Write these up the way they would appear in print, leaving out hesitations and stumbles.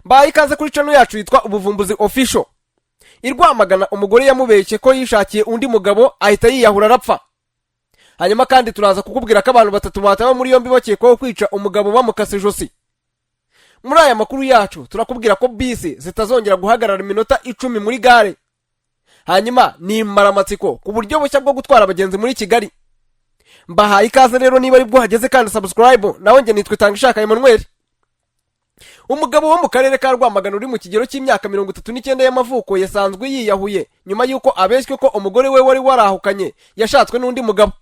Baye ikaze kuri channel yacu yitwa Ubuvumbuzi Official. Irwamagana umugore yamubeshye ko yishakiye undi mugabo ahita yiyahura arapfa. Hanyuma kandi turaza kukubwira ko abantu batatu batawe muri yombi bakekwaho kwica umugabo bamukase ijosi. Muri aya makuru yacu turakubwira ko bisi zitazongera guhagarara iminota 10 muri gare. Hanyuma ni maramatsiko ku buryo bushya bwo gutwara abagenzi muri Kigali. Mbahaye ikaze rero niba ari bwo hageze kandi subscribe, nawe nge nitwe Tangishaka Emmanuel. Umugabo wo mu karere ka Rwamagana uri mu kigero cy'imyaka 39 y'amavuko yasanzwe yiyahuye nyuma yuko abeshywe ko umugore we wari warahukanye yashatswe n'undi mugabo.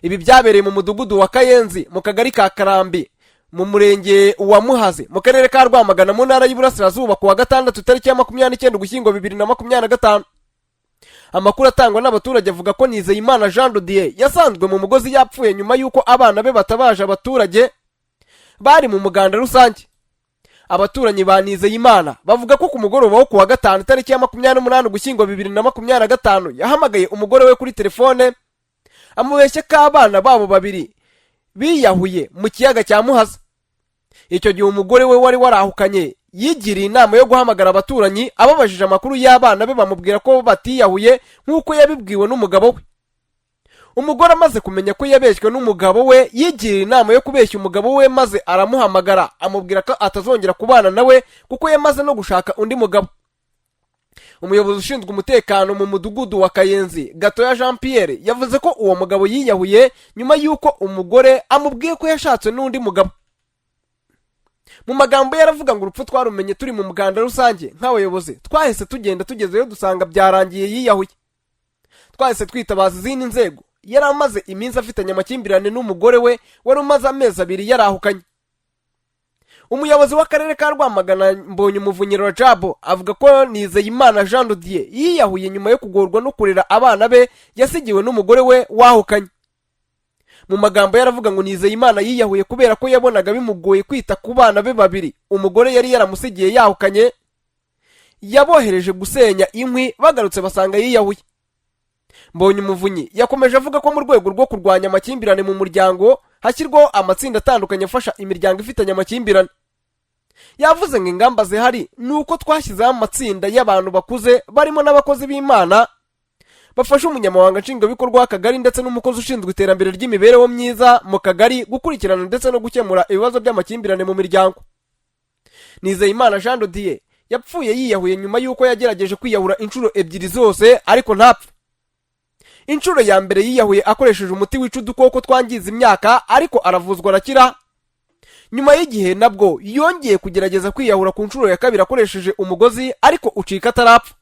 Ibi byabereye mu mudugudu wa Kayenzi mu kagari ka Karambi mu murenge wa Muhazi mu karere ka Rwamagana mu ntara y'Iburasirazuba ku wa gatandatu tariki ya 29 Ugushyingo 2025. Amakuru atangwa n'abaturage avuga ko Nizeyimana Jean de Dieu yasanzwe mu mugozi yapfuye nyuma yuko abana be batabaje abaturage bari mu muganda rusange. Abaturanyi ba Nizeyimana bavuga ko ku mugoroba wo ku wa gatanu tariki ya 28 Ugushyingo 2025 yahamagaye umugore we kuri telefone amubeshye ko abana babo babiri biyahuye mu kiyaga cya Muhazi. Icyo gihe umugore we wari warahukanye yigiriye inama yo guhamagara abaturanyi ababajije amakuru y'abana be bamubwira ko batiyahuye nk'uko yabibwiwe n'umugabo we. Umugore amaze kumenya ko yabeshywe n'umugabo we yigiriye inama yo kubeshya umugabo we maze aramuhamagara amubwira ko atazongera kubana nawe kuko yamaze no gushaka undi mugabo. Umuyobozi ushinzwe umutekano mu mudugudu wa Kayenzi Gatoya Jean Pierre yavuze ko uwo mugabo yiyahuye nyuma yuko umugore amubwiye ko yashatse n'undi mugabo. Mu magambo yaravuga ngo urupfu twarumenye turi mu muganda rusange nk'abayobozi twahise tugenda tugezeyo dusanga byarangiye yiyahuye. Twahise twitabaza izindi nzego. Yari amaze iminsi afitanye amakimbirane n'umugore we wari umaze amezi 2 yarahukanye. Umuyobozi w'akarere ka Rwamagana Mbonye Umuvunyiro Jabo avuga ko Nizeyimana Jean de Dieu yiyahuye nyuma yo kugorwa no kurera abana be yasigiwe n'umugore we wahukanye. Mu magambo yaravuga ngo Nizeyimana yiyahuye kubera ko yabonaga bimugoye kwita ku bana be babiri umugore yari yaramusigiye yahukanye. Yabohereje gusenya inkwi bagarutse basanga yiyahuye. Mbonye Umuvunyi yakomeje avuga ko mu rwego rwo kurwanya amakimbirane mu muryango hashyirwaho amatsinda atandukanye afasha imiryango ifitanye amakimbirane. Yavuze ngo ingamba zihari nuko twashyizeho amatsinda y'abantu bakuze barimo n'abakozi b'Imana bafasha umunyamabanga nshingwabikorwa w'akagari ndetse n'umukozi ushinzwe iterambere ry'imibereho myiza mu kagari gukurikirana ndetse no gukemura ibibazo by'amakimbirane mu miryango. Nizeyimana Jean de Dieu yapfuye yiyahuye nyuma yuko yagerageje kwiyahura inshuro 2 zose ariko ntapfa. Inshuro ya mbere yiyahuye akoresheje umuti wica udukoko twangiza imyaka ariko aravuzwa arakira. Nyuma y'igihe nabwo yongeye kugerageza kwiyahura ku nshuro ya kabiri akoresheje umugozi ariko ucika atarapfa.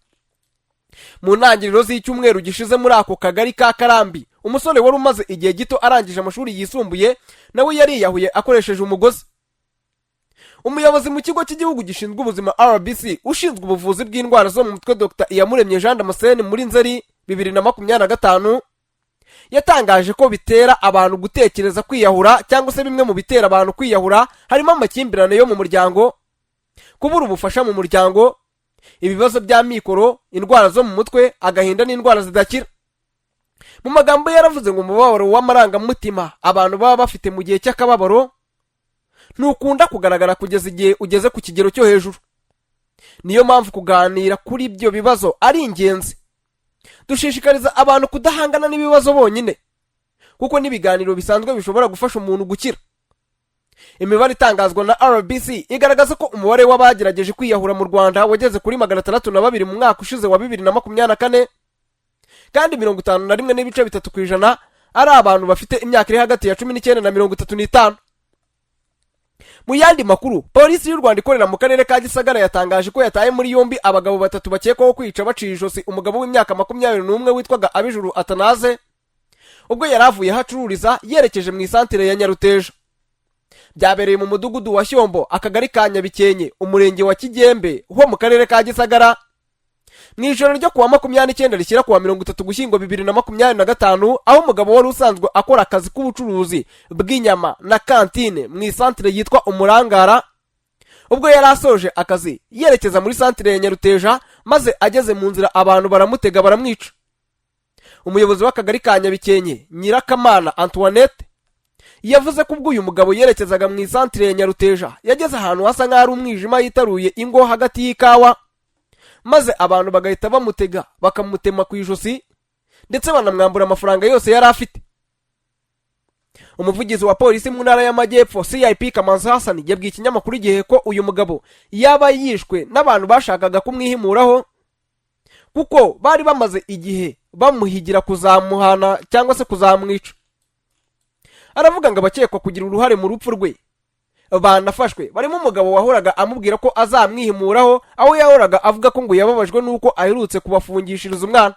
Mu ntangiriro z'icyumweru gishize muri ako kagari ka Karambi umusore wari umaze igihe gito arangije amashuri yisumbuye nawe yariyahuye akoresheje umugozi. Umuyobozi mu kigo cy'igihugu gishinzwe ubuzima RBC ushinzwe ubuvuzi bw'indwara zo mu mutwe Dr. Iyamuremye Jean Damascene muri Nzeri 2025 yatangaje ko bitera abantu gutekereza kwiyahura cyangwa se bimwe mu bitera abantu kwiyahura harimo amakimbirane yo mu muryango, kubura ubufasha mu muryango, ibibazo bya mikoro, indwara zo mu mutwe, agahinda n'indwara zidakira. Mu magambo yaravuze ngo umubabaro w'amarangamutima abantu baba bafite mu gihe cy'akababaro ntukunda kugaragara kugeza igihe ugeze ku kigero cyo hejuru. Niyo mpamvu kuganira kuri ibyo bibazo ari ingenzi. Dushishikariza abantu kudahangana n'ibibazo bonyine kuko n'ibiganiro bisanzwe bishobora gufasha umuntu gukira. Imibare itangazwa na RBC igaragaza ko umubare w'abagerageje kwiyahura mu Rwanda wageze kuri 602 mu mwaka ushize wa 2024 kandi 51.3% ari abantu bafite imyaka iri hagati ya 19 na 35. Mu yandi makuru, polisi y'u Rwanda ikorera mu karere ka Gisagara yatangaje ko yataye muri yombi abagabo batatu bakekwaho kwica baciye ijosi umugabo w'imyaka 21 witwaga Abijuru Atanaze ubwo yaravuye hacururiza yerekeje mu isantere ya Nyaruteja. Byabereye mu mudugudu wa Shyombo akagari ka Nyabikenke umurenge wa Kigembe ho mu karere ka Gisagara mu ijoro ryo kuwa 29 rishyira kuwa 30 Ugushyingo 2025 aho umugabo wari usanzwe akora akazi k'ubucuruzi bw'inyama na kantine mu isantere yitwa Umurangara ubwo yari asoje akazi yerekeza muri santere ya Nyaruteja maze ageze mu nzira abantu baramutega baramwica. Umuyobozi w'akagari ka Nyabikenke Nyirakamana Antoinette yavuze ko ubwo uyu mugabo yerekezaga mu isantere ya Nyaruteja yageze ahantu hasa nk'ari umwijima yitaruye ingo hagati y'ikawa, maze abantu bagahita bamutega bakamutema ku ijosi ndetse banamwambura amafaranga yose yari afite. Umuvugizi wa polisi mu ntara y'Amajyepfo CIP Kamanzi Hassan yabwiye ikinyamakuru Igihe ko uyu mugabo yaba yishwe n'abantu bashakaga kumwihimuraho kuko bari bamaze igihe bamuhigira kuzamuhana cyangwa se kuzamwica. Aravuga ngo abakekwa kugira uruhare mu rupfu rwe banafashwe barimo umugabo wahoraga amubwira ko azamwihimuraho, aho yahoraga avuga ko ngo yababajwe nuko aherutse kubafungishiriza umwana.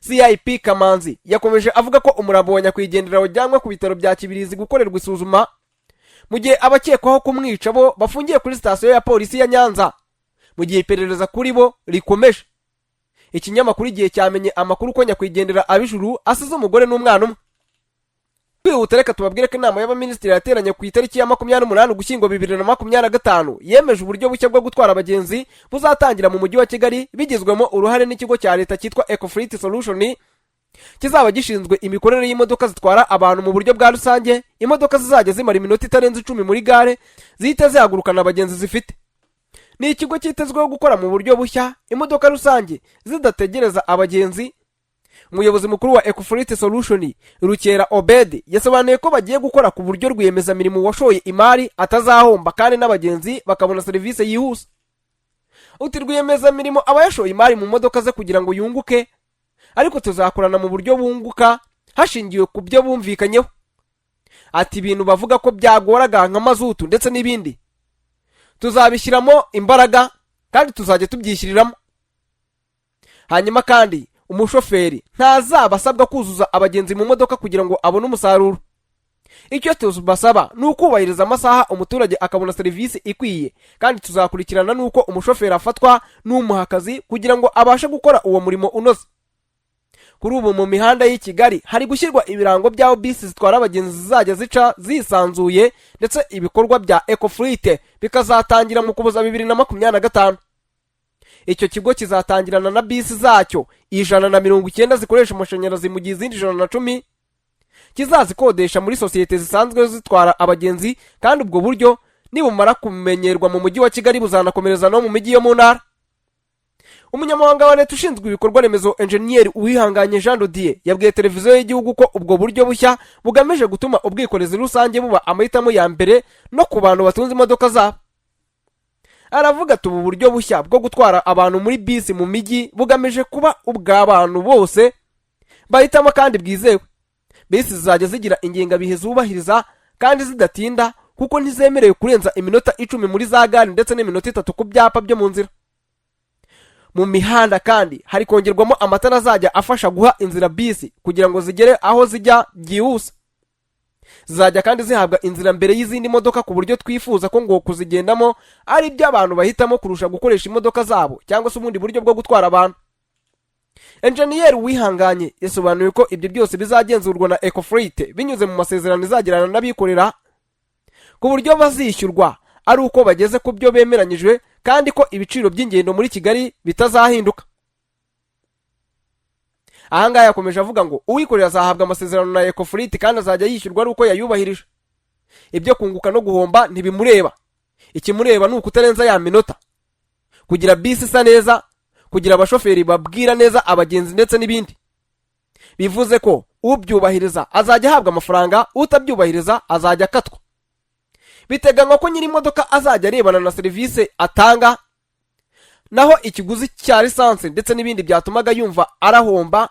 CIP Kamanzi yakomeje avuga ko umurambo wa nyakwigendera wajyanywe ku bitaro bya Kibirizi gukorerwa isuzuma, mu gihe abakekwaho kumwica bo bafungiye kuri sitasiyo ya polisi ya Nyanza, mu gihe iperereza kuri bo rikomeje. Ikinyamakuru Igihe cyamenye amakuru ko nyakwigendera abijuru asize umugore n'umwana umwe. Kwihuta reka tubabwire ko inama y'abaminisitiri yateranye ku itariki ya 28 Ugushyingo 2025 yemeje uburyo bushya bwo gutwara abagenzi buzatangira mu mujyi wa Kigali, bigizwemo uruhare n'ikigo cya leta cyitwa Ecofleet Solution kizaba gishinzwe imikorere y'imodoka zitwara abantu mu buryo bwa rusange. Imodoka zizajya zimara iminota itarenze 10 muri gare zihita zihagurukana abagenzi zifite. Ni ikigo cyitezweho gukora mu buryo bushya imodoka rusange zidategereza abagenzi. Umuyobozi mukuru wa Ecofleet Solution Rukera Obed yasobanuye ko bagiye gukora ku buryo rwiyemezamirimo washoye imari atazahomba kandi n'abagenzi bakabona serivisi yihuse. Uti rwiyemezamirimo aba yashoye imari mu modoka ze kugira ngo yunguke, ariko tuzakorana mu buryo bunguka hashingiwe ku byo bumvikanyeho. Ati ibintu bavuga ko byagoraga nka mazutu ndetse n'ibindi tuzabishyiramo imbaraga kandi tuzajya tubyishyiriramo. Hanyuma kandi umushoferi ntazaba asabwa kuzuza abagenzi mu modoka kugira ngo abone umusaruro. Icyo tuzabasaba ni ukubahiriza amasaha umuturage akabona serivisi ikwiye, kandi tuzakurikirana nuko umushoferi afatwa n'umuha akazi kugira ngo abashe gukora uwo murimo unoze. Kuri ubu mu mihanda y'i Kigali hari gushyirwa ibirango by'aho bisi zitwara abagenzi zizajya zica zisanzuye, ndetse ibikorwa bya Ecofleet bikazatangira mu Kuboza 2025. Icyo kigo kizatangirana na bisi zacyo 190 zikoresha amashanyarazi, mu gihe izindi 110 kizazikodesha muri sosiyete zisanzwe zitwara abagenzi, kandi ubwo buryo nibumara kumenyerwa mu mujyi wa Kigali buzanakomereza no mu mijyi yo mu ntara. Umunyamabanga wa leta ushinzwe ibikorwa remezo Engineer Uwihanganye Jean Dodier yabwiye televiziyo y'igihugu ko ubwo buryo bushya bugamije gutuma ubwikorezi rusange buba amahitamo ya mbere no ku bantu batunze imodoka zabo. Aravuga ati ubu buryo bushya bwo gutwara abantu muri bisi mu mijyi bugamije kuba ubw'abantu bose bahitamo kandi bwizewe. Bisi zizajya zigira ingengabihe zubahiriza kandi zidatinda, kuko ntizemerewe kurenza iminota 10 muri za gare ndetse n'iminota 3 ku byapa byo mu nzira. Mu mihanda kandi hari kongerwamo amatara azajya afasha guha inzira bisi kugira ngo zigere aho zijya byihuse. Zizajya kandi zihabwa inzira mbere y'izindi modoka ku buryo twifuza ko ngo kuzigendamo ari byo abantu bahitamo kurusha gukoresha imodoka zabo cyangwa se ubundi buryo bwo gutwara abantu. Engineer Uwihanganye yasobanuye ko ibyo byose bizagenzurwa na Ecofleet binyuze mu masezerano izagirana n'abikorera, ku buryo bazishyurwa ari uko bageze ku byo bemeranyijwe, kandi ko ibiciro by'ingendo muri Kigali bitazahinduka. Ahangaha yakomeje avuga ngo uwikorera azahabwa amasezerano na Ecofleet kandi azajya yishyurwa ari uko yayubahirije. Ibyo kunguka no guhomba ntibimureba. Ikimureba ni ukutarenza ya minota, kugira bisi isa neza, kugira abashoferi babwira neza abagenzi ndetse n'ibindi. Bivuze ko ubyubahiriza azajya ahabwa amafaranga, utabyubahiriza azajya akatwa. Biteganywa ko nyiri imodoka azajya arebana na serivisi atanga, naho ikiguzi cya lisansi ndetse n'ibindi byatumaga yumva arahomba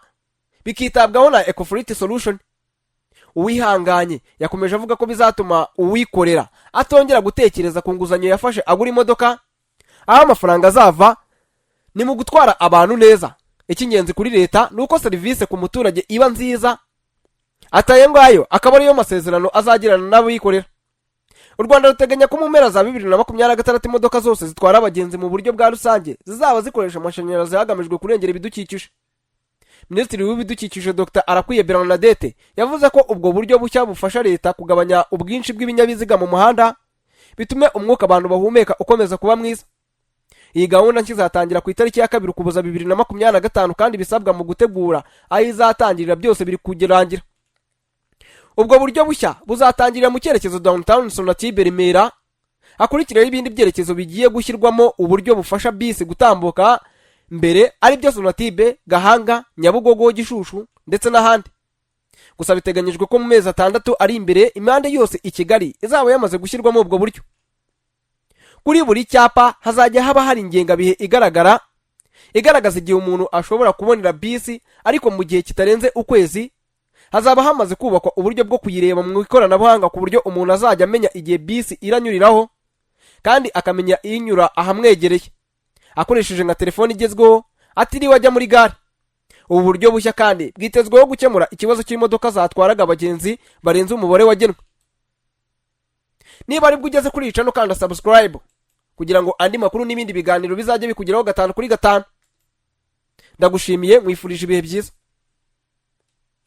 bikitabwaho na Ecofleet Solution. Uwihanganye yakomeje avuga ko bizatuma uwikorera atongera gutekereza ku nguzanyo yafashe agura imodoka, aho amafaranga azava ni mu gutwara abantu neza. Icy'ingenzi kuri leta ni uko serivisi ku muturage iba nziza, ataye ngayo akaba ariyo masezerano azagirana n'abikorera. U Rwanda ruteganya ko mu mpera za 2026 imodoka zose zitwara abagenzi mu buryo bwa rusange zizaba zikoresha amashanyarazi hagamijwe kurengera ibidukikije. Minisitiri w'ibidukikije Dr Arakwiye Bernadette yavuze ko ubwo buryo bushya bufasha leta kugabanya ubwinshi bw'ibinyabiziga mu muhanda, bitume umwuka abantu bahumeka ukomeza kuba mwiza. Iyi gahunda nkizatangira ku itariki ya 2 Ukuboza 2025, kandi bisabwa mu gutegura aho izatangirira byose biri kugerangira. ubwo buryo bushya buzatangirira mu cyerekezo downtown Sonatube Remera, hakurikiraho ibindi byerekezo bigiye gushyirwamo uburyo bufasha bisi gutambuka mbere, ari byo Sonatube, Gahanga, Nyabugogo, Gishushu ndetse n'ahandi. Gusa biteganyijwe ko mu mezi 6 ari imbere imihanda yose i Kigali izaba yamaze gushyirwamo ubwo buryo. Kuri buri cyapa hazajya haba hari ingengabihe igaragaza igihe umuntu ashobora kubonera bisi, ariko mu gihe kitarenze ukwezi hazaba hamaze kubakwa uburyo bwo kuyireba mu ikoranabuhanga ku buryo umuntu azajya amenya igihe bisi iranyuriraho kandi akamenya inyura ahamwegereye akoresheje nka telefone igezweho atiriwe ajya muri gare. Ubu buryo bushya kandi bwitezweho gukemura ikibazo cy'imodoka zatwaraga abagenzi barenze umubare wagenwe. Niba ari bwo ugeze kuri icano kandi subscribe kugira ngo andi makuru n'ibindi biganiro bizajye bikugeraho 5 kuri 5. Ndagushimiye, mwifurije ibihe byiza.